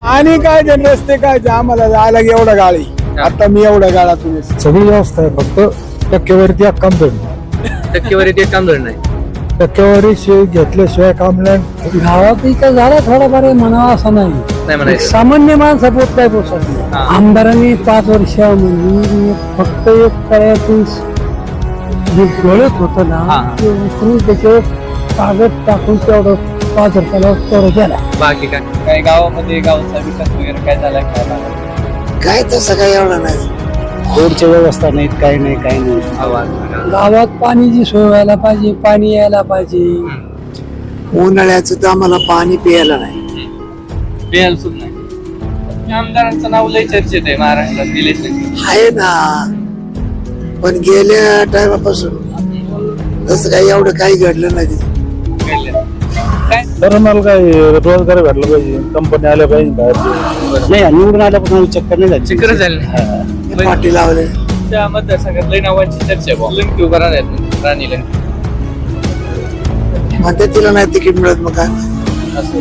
आणि काय ते रस्ते काय ते आम्हाला जायला एवढं गाडी आता मी एवढ्या गाळातून सगळी व्यवस्था आहे, फक्त टक्केवारी काम धरणं. टक्केवारी ते काम धरणं आहे. टक्केवारी घेतल्याशिवाय काम नाही. गावात इथं झाला थोडाफार म्हणावा असं नाही. नाही म्हणायचं. सामान्य माणसं पोत काय पोचत नाही. हा. आमदारांनी 5 वर्षामध्ये फक्त एक तळ्यातून जे गळत होतं ना हा. ते उचलून त्याच्यावर कागद टाकून तेवढं 5 वर्षाला तेवढं गेला. बाकी काय काय गावामध्ये गावचा विकास वगैरे काय झालाय काय झाला? काय तसं काय एवढं नाही. रोडची व्यवस्था नाही, काही नाही, काही नाही. आवाज गावात पाण्याची सोय व्हायला पाहिजे, पाणी यायला पाहिजे. उन्हाळ्याचं तर आम्हाला पाणी प्यायला नाही. पेल सुद्धा नाही. आमदारांचं नाव लय चर्चेत आहे महाराष्ट्रात. निलेश लंके. आहे ना, पण गेल्या टायमापासून तसं काही एवढं काही घडलं नाही. कळलं. काय तरुणाला काय रोजगार भेटला पाहिजे, कंपनी आल्या पाहिजे बाहेर. नाही, निवडून आल्यापासून चक्कर नाही झाली. चिकर झालं नाही. हे पाठी लावले. त्या मतदारसंघात लय नावांची चर्चा आहे बुवा. लंके उभा राहणार राणी लंके म्हणते तिला नाही तिकीट मिळत, मग काय असं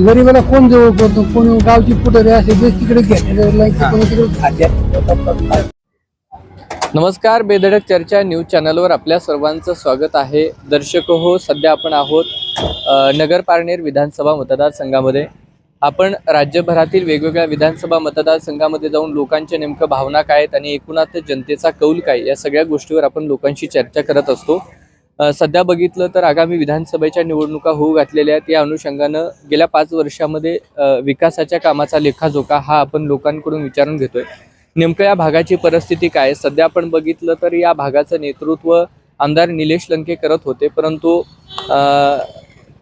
गरीबाला कोण जवळ पडतो, कोणी गावची पुढे असे जे तिकडे घेतले तिकडे खात्यात. नमस्कार, बेधडक चर्चा न्यूज चॅनलवर आपल्या सर्वांचं स्वागत आहे. दर्शक हो, सध्या आपण आहोत नगर पारनेर विधानसभा मतदारसंघामध्ये. आपण राज्यभरातील वेगवेगळ्या विधानसभा मतदारसंघामध्ये जाऊन लोकांच्या नेमकं भावना काय आहेत आणि एकूणात जनतेचा कौल काय, या सगळ्या गोष्टीवर आपण लोकांशी चर्चा करत असतो. सध्या बघितलं तर आगामी विधानसभेच्या निवडणुका होऊ घातलेल्या आहेत. या अनुषंगानं गेल्या 5 वर्षामध्ये विकासाच्या कामाचा लेखाजोखा हा आपण लोकांकडून विचारून घेतोय. नेमकं या भागाची परिस्थिती काय. सध्या आपण बघितलं तर या भागाचं नेतृत्व आमदार निलेश लंके करत होते, परंतु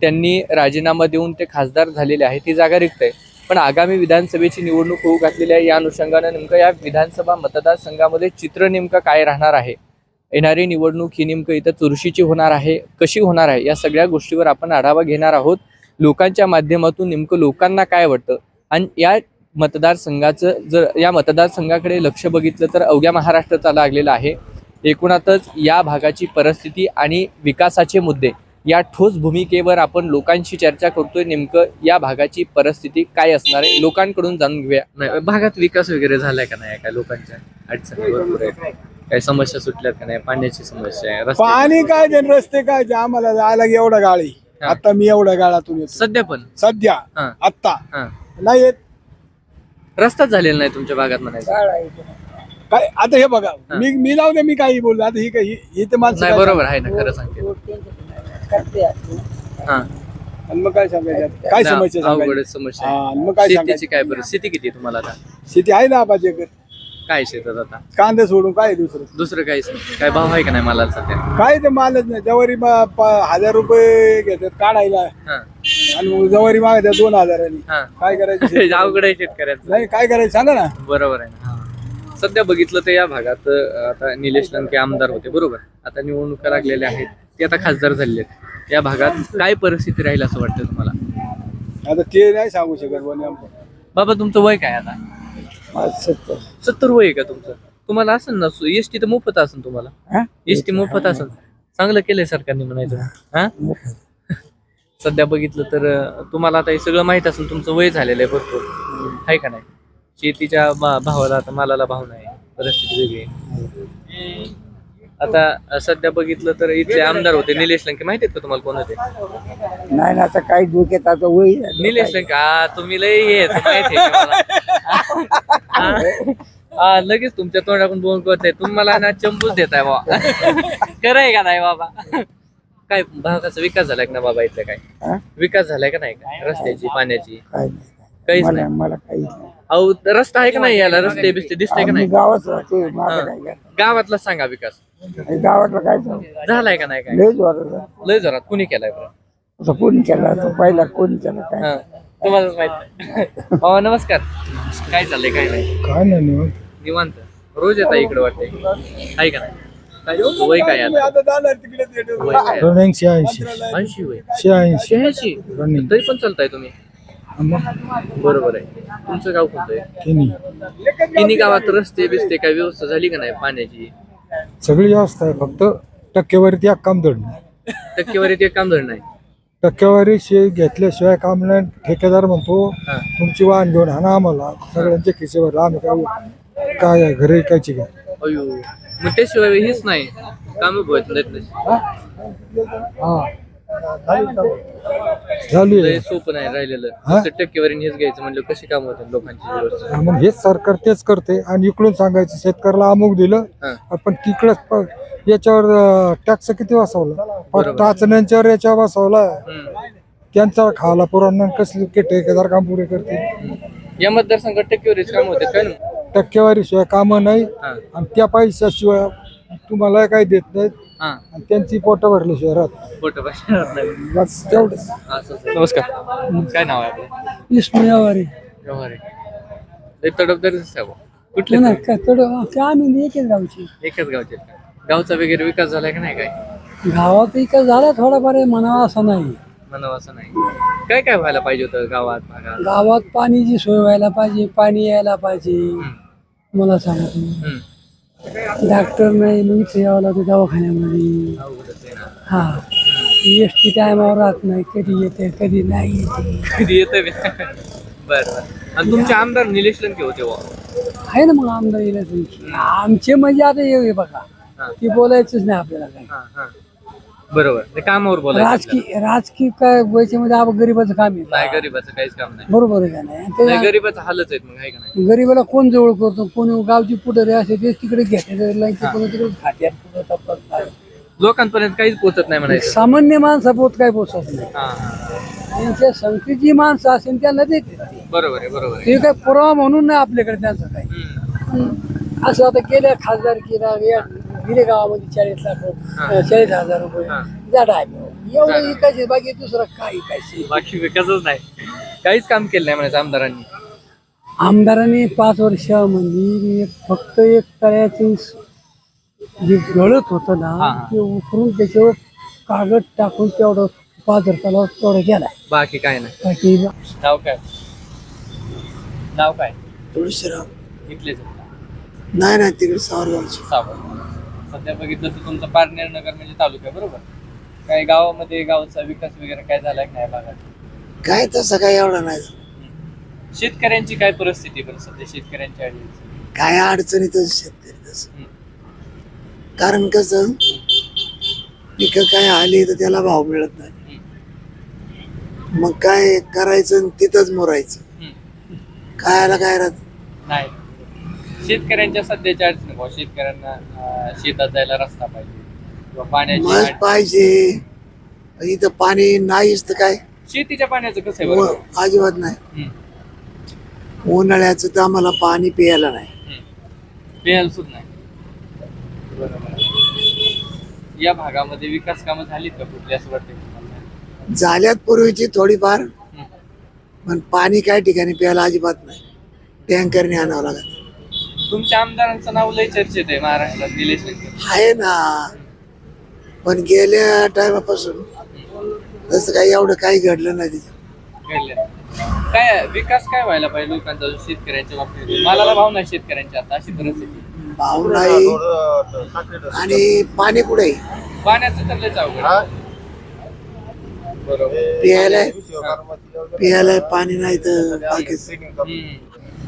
त्यांनी राजीनामा देऊन ते खासदार झालेले आहे. ती जागा रिक्त आहे. पण आगामी विधानसभेची निवडणूक होऊ घातलेली आहे. या अनुषंगानं नेमकं या विधानसभा मतदारसंघामध्ये चित्र नेमकं काय राहणार आहे, येणारी निवडणूक ही नेमकं इथं चुरशीची होणार आहे, कशी होणार आहे, या सगळ्या गोष्टीवर आपण आढावा घेणार आहोत. लोकांच्या माध्यमातून नेमकं लोकांना काय वाटतं आणि या मतदारसंघाचं जर या मतदारसंघाकडे लक्ष बघितलं तर अवघ्या महाराष्ट्राचा लागलेला आहे. एकूणातच या भागाची परिस्थिती आणि विकासाचे मुद्दे या ठोस भूमिकेवर आपण लोकांशी चर्चा करतोय. नेमकं या भागाची परिस्थिती काय असणार आहे लोकांकडून जाणून घेऊया. नाही, भागात विकास वगैरे झालाय का नाही, काय लोकांच्या अडचणी भरपूर आहेत, काही समस्या सुटल्यात का नाही, पाण्याची समस्या आहे, रस्ते पाणी काय ते रस्ते काय ते आम्हाला जायला एवढं गाडी आता मी एवढ्या गाळातून येतो सध्या पण सध्या. हा. आत्ता हा. नाही येत रस्ताच झालेला नाही तुमच्या भागात म्हणायचं. काय. आता हे बघा, मी जाऊ दे, मी काही बोललो आता ही काही ही तर माणसं नाही, काय बरोबर आहे ना, खरं सांगते. हा. आणि मग काय सांगायचं, काय समस्या अवघड सांगायची? समस्या हा, आहे. आणि मग काय शेतीची सांगायचं? काय परिस्थिती किती आहे तुम्हाला आता? शेती आहे ना पाच एकर, काय शेतात आता कांदे सोडून काय आहे दुसरं. दुसरं काहीच नाही. काय भाव आहे का नाही मला सध्या? काय ते मालच नाही. जवारी 1000 रुपये घेतात काढायला हा. आणि मग जवारी मागतात 2000 हा. काय करायचं? अवघड आहे शेतकऱ्याचं. नाही काय करायचं सांगा ना. बरोबर आहे ना. सध्या बघितलं तर या भागात आता निलेश लंके आमदार होते, बरोबर. आता निवडणुका लागलेल्या आहेत, ते आता खासदार झालेले आहेत. या भागात काय परिस्थिती राहील असं वाटतं तुम्हाला? आता ते नाही सांगू शकत बुवा नेमकं. बाबा तुमचं वय काय आता? 70 वय आहे का तुमचं? तुम्हाला असेल ना एसटी तर मोफत असेल तुम्हाला. एसटी मोफत असेल, चांगलं केलंय सरकारने म्हणायचं. हा. सध्या बघितलं तर तुम्हाला आता हे सगळं माहित असेल, तुमचं वय झालेलं आहे भरपूर, आहे का नाही. शेतीच्या भावाला आता मालाला भाव नाही, परिस्थिती वेगळी आहे. आता सध्या बघितलं तर इथले आमदार होते निलेश लंके, माहिती आहेत का तुम्हाला कोण होते? नाही ना, आता काही डोक्यात आता वय निलेश लंके. तुम्ही लय हे माहिती आहे का मला? लगेच तुमच्या तोंडाकडून बोल करताय तुम्हाला ना, चंबूच देताय बाबा. खरंय का नाही बाबा? काय भागाचा विकास झालाय का ना बाबा इथला? काय विकास झालाय का नाही, का रस्त्याची पाण्याची? काहीच नाही. मला काही नाही. अहो रस्ता आहे का नाही, याला रस्ते बिस्ते दिसतंय का नाही? गावात राहते, मला काय करायचं? गावातला सांगा विकास गावातलं काय झालाय का नाही, काय लय जोरात. लय जोरात कुणी केलाय बरं? असं कोणी केलं, असं पहिला कोणी केलं काय? हा. तुम्हाला माहित नाही. हो, नमस्कार. काय चाललंय, काय नाही? काय नाही, निवांत. रोज येता इकडे वाटतंय, आहे का नाही? काय वय काय तुम्ही आता? आता जाणार तिकडे theater वर. वय काय? रनिंग 86 80 वय. 86 86 तरी पण चालताय तुम्ही. बरोबर आहे. तुमचं गाव कोणतं आहे? तिन्ही गावात रस्ते बिस्ते काय व्यवस्था झाली का नाही पाण्याची? सगळी व्यवस्था आहे, फक्त टक्केवारी काम धरणं. टक्केवारी ते काम धरणं आहे. टक्केवारी घेतल्याशिवाय काम नाही. ठेकेदार म्हणतो हा. तुमची वाहन घेऊन आणा आम्हाला सगळ्यांच्या खिशेवर आम्ही काय घरी ऐकायची काय. अयो मग त्याशिवाय हेच नाही काम हा झाली लय सोपं नाही राहिलेलं. हा? नुसतं टक्केवारी हेच घ्यायचं म्हणलं कशी काम होते लोकांची व्यवस्था. मग हेच सरकार तेच करते आणि इकडून सांगायचं शेतकऱ्याला अमुक दिलं हा. पण तिकडं याच्यावर टॅक्स किती बसवला बरोबर. टाचण्यांच्यावर याच्यावर बसवला हम्म. त्यांचा खाला पुराण कसले ठेकेदार काम पुरे करते. या मतदारसंघात टक्केवारीच काम होते काय ना. टक्केवारी शिवाय कामं नाही हा. आणि त्या पैशाशिवाय तुम्हाला काही देत नाहीत हा आणि त्यांची पोट भरल्याशिवाय राहत फोटो पाहिजे. बस तेवढंच. नमस्कार काय नाव आहे आपलं? इस्मायावारी व्यवहारे एक तडफदारी कुठले नाही काय थोडं काय आम्ही एकच गावची एकच गावचे आहेत का? गावचा वगैरे विकास झालाय का नाही काय गावात विकास झाला थोडाफार म्हणावा असं नाही. म्हणावं असं नाही. काय काय व्हायला पाहिजे होतं गावात भागात? गावात पाण्याची सोय व्हायला पाहिजे, पाणी यायला पाहिजे. मला सांगा तुम्ही हम्म. डॉक्टर नाही मग इथे यावं लागतं दवाखान्यामध्ये. अवघडच आहे ना. हा एस टी टायमावर राहत नाही, कधी येते कधी नाही येते. कधी येतं बे? बरं आणि तुमचे आमदार निलेश लंके होते वा. आहे ना मग आमदार येईल आमचे म्हणजे आता येऊ बघा हा. ते बोलायचंच नाही आपल्याला काही. हा, हा. बरोबर ते कामावर बोलायचं आपल्याला. राजकीय काय व्हायच्यामध्ये आपण गरीबाचं काम आहे नाही गरीबाचं काहीच काम नाही. बरोबर आहे का नाही. नाही गरीबाचं हालच आहेत मग आहे का नाही. गरीबाला कोण जवळ करतो, कोणी गावची पुढे असे ते तिकडे घेतात, कोणी तिकडे खात्यात पुढे टप्प्यात काय. लोकांपर्यंत काहीच पोहोचत नाही म्हणायचं. सामान्य माणसापोत काय पोचत नाही. हा, हा. त्यांच्या संख्येची माणसं असेल त्यांना देते ते. बरोबर आहे बरोबर आहे. ते काय पुरावा म्हणून नाही आपल्याकडे त्यांचं काही. हम्म. असं आता गेल्या खासदार केला दिले गावामध्ये 40,00,000 रुपये हा. झाड आहे एवढं विकायचे बाकी दुसरं काय विकायचे. बाकी विकासच नाही काहीच काम केलं नाही म्हणायचं आमदारांनी. आमदारांनी 5 वर्षामध्ये फक्त एक तळ्याचे जे गळत होतं हा, ना हा. ते उकरून त्याच्यावर कागद टाकून तेवढं 5 वर्षाला तेवढं गेलाय. बाकी काय नाही. बाकी नाव काय? नाव काय? तुळशीराम इथलेच नाही नाही तिकडे सावरगावची. सावळ. सध्या बघितलं तर तुमचं पारनेर नगर म्हणजे तालुका बरोबर. काही गावामध्ये गावाचा विकास वगैरे काय झालाय नाही भागात? काय तसं काय एवढं नाही. शेतकऱ्यांची काय परिस्थिती पण सध्या शेतकऱ्यांची अडचण? काय अडचणीतच शेतकरी तसं. कारण कसं पिकं काय आली तर त्याला भाव मिळत नाही. मग काय करायचं आणि तिथंच मोरायचं. खायला काय राहत नाही. शेतकऱ्यांच्या सध्याच्या अडचणी भाऊ शेतकऱ्यांना शेतात जायला रस्ता पाहिजे किंवा पाण्याची मस्त पाहिजे. इथं पाणी नाहीच तर काय शेतीच्या पाण्याचं कसं आहे बरं? अजिबात नाही. हम्म. उन्हाळ्याचं तर आम्हाला पाणी प्यायला नाही. प्यायला सुद्धा नाही. बरोबर. या भागामध्ये विकास कामं झालीत का कुठली असं वाटतं तुम्हाला? झाल्यात पूर्वीची थोडीफार पण पाणी काय ठिकाणी प्यायला अजिबात नाही. टँकरने आणावं लागत. तुमच्या आमदारांचं नाव लय चर्चेत आहे महाराष्ट्रात निलेश लंके. आहे ना पण गेल्या टायमापासून तसं काही एवढं काही घडलं नाही तिथं. घडलं. काय विकास काय व्हायला पाहिजे लोकांचा शेतकऱ्यांच्या बाबतीत? मालाला भाव नाही शेतकऱ्यांच्या आता अशी परिस्थिती. भाव नाही आणि पाणी पुढे पाण्याचं तर लयच अवघड आहे. बरोबर. प्यायला पाणी नाही तर बाकी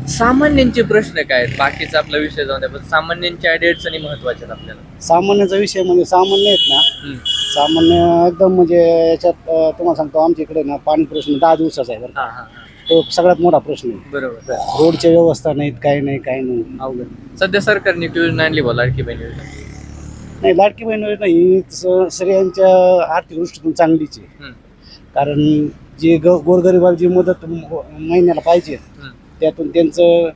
सामान्यांचे प्रश्न काय आहेत? बाकीचा आपला विषय जाऊन द्या पण सामान्यांच्या अडचणी महत्वाच्या आहेत आपल्याला. सामान्याचा विषय म्हणजे सामान्य आहेत ना, सामान्य एकदम म्हणजे याच्यात तुम्हाला सांगतो आमच्या इकडे ना पाणी प्रश्न 10 दिवसाचा आहे बरं का. हा हा हा. तो सगळ्यात मोठा प्रश्न आहे. बरोबर. रोडच्या व्यवस्था नाहीत, काही नाही काही नाही. अवघड. सध्या सरकारने योजना आणली बोला लाडकी बहीण योजना. नाही लाडकी बहीण योजना ही स्त्रियांच्या आर्थिक दृष्टीतून चांगलीच आहे. कारण जे गोरगरिबाला जी मदत महिन्याला पाहिजे त्यातून त्यांचं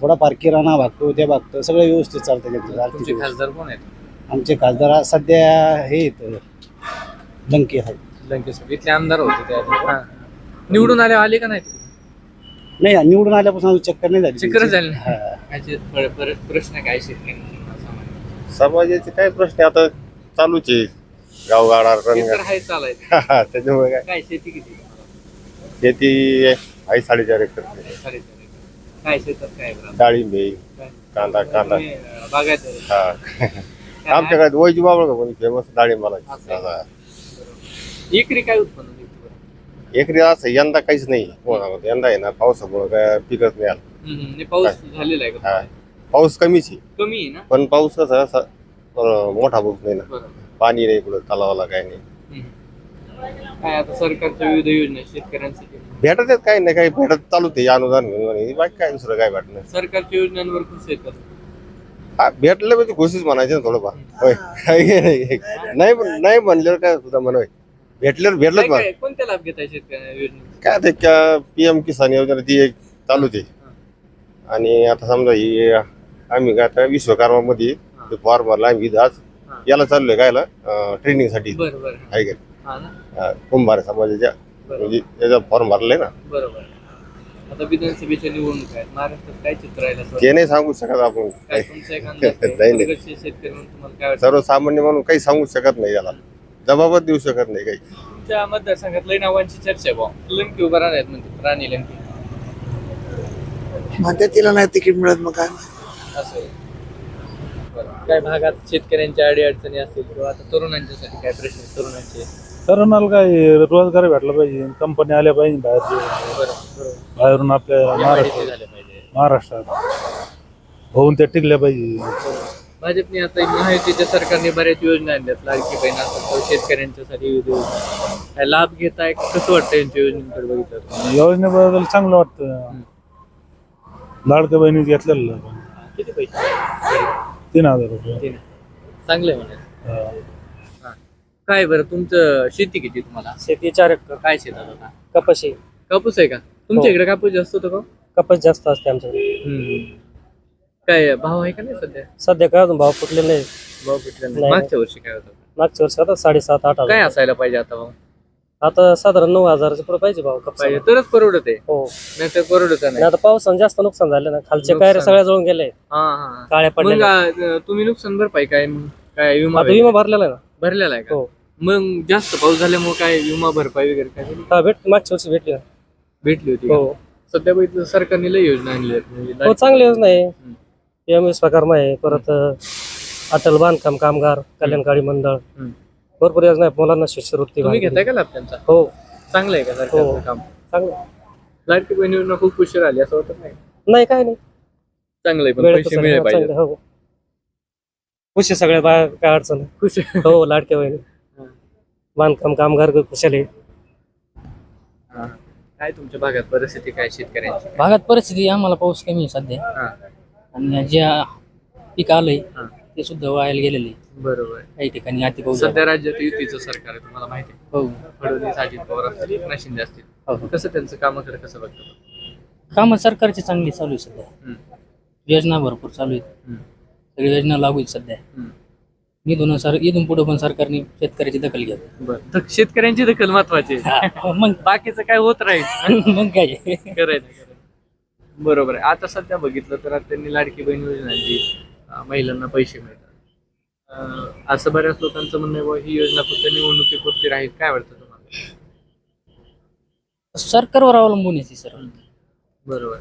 थोडाफार किराणा भागतो त्या भागतं सगळं व्यवस्थित चालतं त्यांचं आर्थिक. तुमचे खासदार कोण आहेत? आमचे खासदार सध्या हे लंके आहेत. लंकेश्वर इथले आमदार होते त्या. निवडून आले का नाही? नाही निवडून आल्यापासून अजून चक्कर नाही झाली. चक्कर झाली हा. नाही. प्रश्न काय शेतकऱ्यांचे? समाजाचे काय प्रश्न आता चालूच आहे. गावगाडा रणगाडा आहे चालायचं. त्याच्यामुळे काय शेती किती? शेती आहे 4.5 एकर. काय शेतात काय बरं? डाळिंबे कांदा बागायत. हा आमच्याकडे वैजू बाबळ का पण फेमस डाळिंबाला. एकरी काय उत्पन्न निघतं बरं? एकरी असं यंदा काहीच नाही यंदा आहे ना पावसामुळे काय पिकच नाही आलं. नाही, पाऊस झालेला आहे का? हा. पाऊस कमीच आहे कमी आहे ना. पण पाऊस कसा असा मोठा पाऊस नाही ना. बरोबर. पाणी नाही कुठं तलावाला काय नाही. काय आता सरकारच्या विविध योजना आहेत शेतकऱ्यांसाठी, भेटत आहेत काही नाही काही भेटत चालू ते अनुदान घेऊन बाकी काय दुसरं काय भेटणार. सरकारच्या योजनांवर खुश आहेत का? हा भेटलं म्हणजे खुशीच म्हणायचं ना थोडंफार. होय नाही म्हणल्यावर काय सुद्धा म्हण भेटल्यावर भेटलंच काय- मला. काय- कोणत्या लाभ घेताय शेतकऱ्या योजनेचे? काय ते PM किसान योजना ती एक चालू आहे. आणि आता समजा ही आम्ही काय आता विश्वकर्मा मध्ये फॉर्म भरला आम्ही आज याला चाललोय कायला ट्रेनिंग साठी बरं बरं. आहे का हा ना. कुंभार समाजाच्या म्हणजे त्याचा फॉर्म भरलाय ना. बरोबर. आता विधानसभेच्या निवडणूक आहेत, महाराष्ट्रात काय चित्र राहिलं असं ते नाही सांगू शकत आपण. काय तुमचा एक अंदाज आहे? नाही, नाही. प्रगतशील शेतकरी म्हणून तुम्हाला काय वाटतं? सर्वसामान्य म्हणून काही सांगू शकत नाही याला जबाबच देऊ शकत नाही काही. तुमच्या मतदारसंघात लई नावांची चर्चा आहे बा. लंकी उभा राहणार आहेत म्हणते, राणी लंकी म्हणते तिला नाही तिकीट मिळत मग काय. असं आहे. बरं. काय भागात शेतकऱ्यांच्या अडीअडचणी असतील किंवा आता तरुणांच्यासाठी काय प्रश्न आहेत तरुणांचे? तरुणाला काय रोजगार भेटला पाहिजे, कंपनी आल्या पाहिजे बाहेरून आपल्या MIDC झाले पाहिजे. महाराष्ट्रात होऊन त्या टिकल्या पाहिजे. भाजपने आता महायुतीच्या सरकारने बऱ्याच योजना आणल्यात, लाडकी बहीण असेल शेतकऱ्यांच्यासाठी विविध योजना. काय लाभ घेताय? कसं वाटतं यांच्या योजनेकडे बघितलं तर? योजनेबद्दल चांगलं वाटतं. लाडक्या बहिणी घेतलेलं किती पैसे? 3,000 रुपये. तीन. चांगलं आहे म्हणायचं. हा. काय बरं तुमचं शेती किती तुम्हाला? शेती 4 एकर. काय शेतात आता? कपाशी. कापूस आहे का तुमच्या इकडे? कापूस जास्त होतो का? कपास जास्त असते आमच्याकडे. काय भाव आहे का नाही सध्या? सध्या काय अजून भाव फुटलेले नाही. भाव भेटला नाही. नाही. मागच्या वर्षी काय होतं? मागच्या वर्षी आता 7,500-8,000. काय असायला पाहिजे आता भाव? आता साधारण 9,000 पुढे पाहिजे भाव पाहिजे कपास. तरच परवडत आहे, हो. नाही तर परवडत नाही. आता पावसानं जास्त नुकसान झालं ना, खालचे नुकसान. कायरे सगळ्या जळून गेले, हा हा. काळ्या मग पडल्या. तुम्ही नुकसान भरपाई काय मग? काय विमा आता विमा भरलेला आहे ना. भरलेला आहे का? हो. मग जास्त पाऊस झाल्यामुळे काय विमा भरपाई वगैरे काय झाली? हा मागच्या वर्षी भेटली ना. भेटली होती का? हो. सध्या बघितलं सरकारने लई योजना आणली आहेत. म्हणजे हो, चांगली योजना आहे. PM विश्वकर्मा आहे, परत अटल बांधकाम कामगार कल्याणकारी मंडळ, भरपूर योजना आहे. मुलांना शिष्यवृत्ती. तुम्ही घेताय का लाभ त्यांचा? हो, चांगलं आहे का सरकारचं हो. काम? चांगलं आहे. लाडकी बहीण योजना खूप उशीर आली असं वाटत नाही? नाही, काय नाही, चांगलं आहे, पण वेळेत पैसे मिळाले पाहिजे. चांगलं. हो, खुश आहे सगळ्या बाया, काय अडचण नाही. खुश आहे. हो, लाडक्या बहिणी बांधकाम कामगार कुशल आहे. हा. काय तुमच्या भागात परिस्थिती काय शेतकऱ्यांची? भागात परिस्थिती आम्हाला पाऊस कमी आहे सध्या, हा. आणि जे पीक आलंय हा. ते सुद्धा वायाला गेलेले बरोबर. काही ठिकाणी अति पाऊस झाला. सध्या राज्यात युतीचं सरकार आहे, तुम्हाला माहिती आहे. हो. फडणवीस, अजित पवार असतील, एकनाथ शिंदे असतील. हो. कसं त्यांचं कामाकडे कसं बघतो? कामं सरकारची चांगली चालू आहे सध्या. योजना भरपूर चालू आहेत. सगळी योजना लागू आहेत सध्या. इथून पुढे पण सरकारने शेतकऱ्याची दखल घ्या. बरं, शेतकऱ्यांची दखल महत्वाची आहे. मग बाकीचं काय होत राहील. मग काय करायचं. बरोबर आहे. आता सध्या बघितलं तर आता त्यांनी लाडकी बहीण योजना आणली, महिलांना पैसे मिळतात. असं बऱ्याच लोकांचं म्हणणं आहे, ही योजना फक्त निवडणुकीपुरती राहील. काय वाटतं तुम्हाला? सरकारवर अवलंबून आहे सर. बरोबर.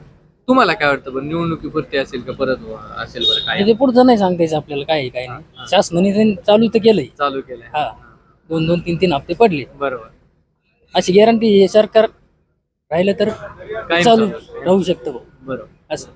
तुम्हाला काय वाटतं बरं, निवडणुकीपुरती असेल का परत असेल बरं काय? ते पुढचं नाही सांगता यायचं आपल्याला, काय आहे, काय नाही. शासनाने ते चालू तर केलंय. चालू केलंय. हा, 2-2, 3-3 हप्ते पडले. बरोबर. अशी गॅरंटी सरकार राहिलं तर काय चालू राहू शकतं बरोबर. असं.